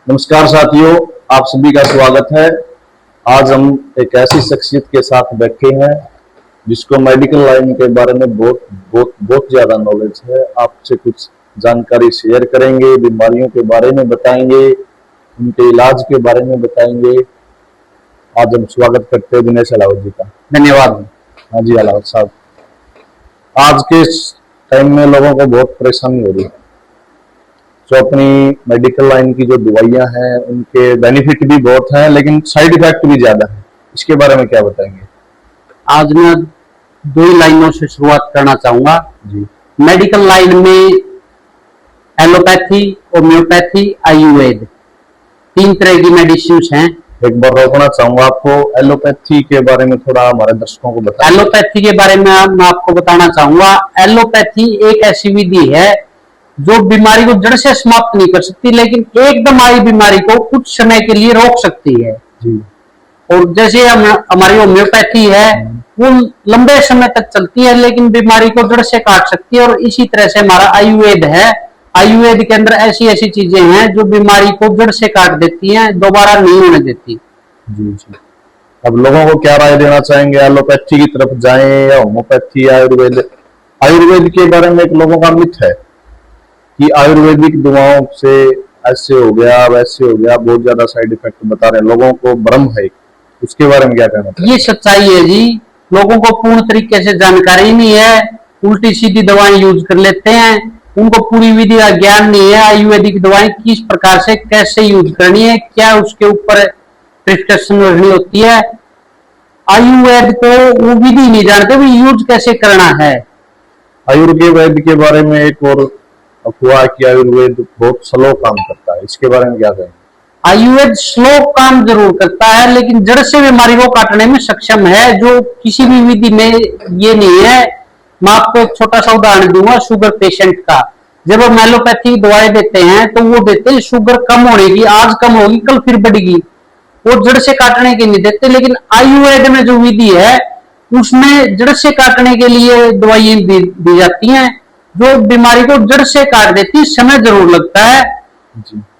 नमस्कार साथियों, आप सभी का स्वागत है। आज हम एक ऐसी शख्सियत के साथ बैठे हैं जिसको मेडिकल लाइन के बारे में बहुत ज्यादा नॉलेज है। आपसे कुछ जानकारी शेयर करेंगे, बीमारियों के बारे में बताएंगे, उनके इलाज के बारे में बताएंगे। आज हम स्वागत करते हैं दिनेश अलावत जी का। धन्यवाद। हाँ जी अलावत साहब, आज के टाइम में लोगों को बहुत परेशानी हो रही है। जो अपनी मेडिकल लाइन की जो दवाइयां हैं उनके बेनिफिट भी बहुत हैं, लेकिन साइड इफेक्ट भी ज्यादा है। इसके बारे में क्या बताएंगे? आज मैं दो ही लाइनों से शुरुआत करना चाहूंगा जी। मेडिकल लाइन में एलोपैथी, होम्योपैथी, आयुर्वेद, तीन तरह की मेडिसिन हैं। एक बार रोकना चाहूंगा आपको, एलोपैथी के बारे में थोड़ा हमारे दर्शकों को बताएं। एलोपैथी के बारे में मैं आपको बताना चाहूंगा। एलोपैथी एक ऐसी विधि है जो बीमारी को जड़ से समाप्त नहीं कर सकती, लेकिन एकदम आई बीमारी को कुछ समय के लिए रोक सकती है जी। और जैसे हमारी होम्योपैथी है वो लंबे समय तक चलती है, लेकिन बीमारी को जड़ से काट सकती है। और इसी तरह से हमारा आयुर्वेद है। आयुर्वेद के अंदर ऐसी ऐसी चीजें हैं जो बीमारी को जड़ से काट देती हैं, दोबारा नहीं होने देती। जी जी। अब लोगों को क्या राय देना चाहेंगे, एलोपैथी की तरफ जाएं या होम्योपैथी, आयुर्वेद? आयुर्वेद के बारे में एक लोगों का मिथ है कि आयुर्वेदिक दवाओं से ऐसे हो गया वैसे हो गया, बहुत ज्यादा साइड इफेक्ट बता रहे हैं, लोगों को भ्रम है। उसके बारे में क्या कहना चाहिए? ये सच्चाई है जी। लोगों को पूर्ण तरीके से जानकारी नहीं है, उल्टी सीधी दवाएं यूज कर लेते हैं, उनको पूरी विधि का ज्ञान नहीं है। आयुर्वेदिक दवाएं किस प्रकार से कैसे यूज करनी है, क्या उसके ऊपर प्रिस्क्रिप्शन रखनी होती है, आयुर्वेद को वो विधि नहीं जानते, वो यूज कैसे करना है। आयुर्वेद के बारे में एक और अफवाह कि आयुर्वेद बहुत स्लो काम करता है, इसके बारे में क्या कहेंगे? आयुर्वेद स्लो काम जरूर करता है, लेकिन जड़ से बीमारी को काटने में सक्षम है, जो किसी भी विधि में ये नहीं है। मैं आपको एक छोटा सा उदाहरण दूंगा शुगर पेशेंट का। जब हम एलोपैथी दवाएं देते हैं तो वो देते हैं शुगर कम होने की, आज कम होगी कल फिर बढ़ेगी, वो जड़ से काटने की नहीं देते। लेकिन आयुर्वेद में जो विधि है उसमें जड़ से काटने के लिए दवाइयां दी जाती हैं जो बीमारी को जड़ से काट देती। समय जरूर लगता है।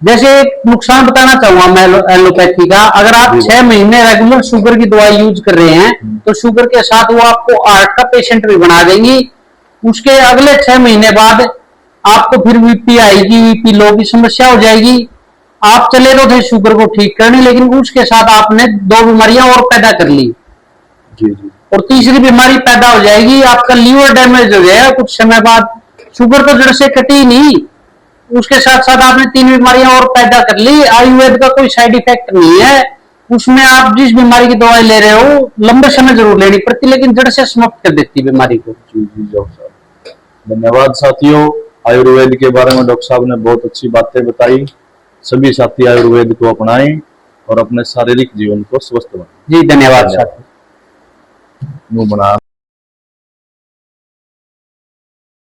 जैसे एक नुकसान बताना चाहूंगा मैं एलोपैथी का। अगर आप 6 महीने रेगुलर शुगर की दवाई यूज कर रहे हैं तो शुगर के साथ वो आपको हार्ट का पेशेंट भी बना देंगी। उसके अगले 6 महीने बाद आपको फिर बीपी आएगी, बीपी लो की समस्या हो जाएगी। आप चले तो थे शुगर को ठीक करने, लेकिन उसके साथ आपने 2 बीमारियां और पैदा कर ली जी जी। और तीसरी बीमारी पैदा हो जाएगी, आपका लीवर डैमेज हो जाएगा कुछ समय बाद। शुगर तो जड़ से कटी नहीं, उसके साथ साथ आपने 3 बीमारियां और पैदा कर ली। आयुर्वेद का कोई साइड इफेक्ट नहीं है, उसमें आप जिस बीमारी की दवाई ले रहे हो लंबे समय जरूर लेनी पड़ती, लेकिन जड़ से समाप्त कर देती बीमारी को। जी जी डॉक्टर साहब, धन्यवाद। साथियों, आयुर्वेद के बारे में डॉक्टर साहब ने बहुत अच्छी बातें बताई। सभी साथी आयुर्वेद को अपनाएं और अपने शारीरिक जीवन को स्वस्थ बनाएं। जी धन्यवाद साथी। बना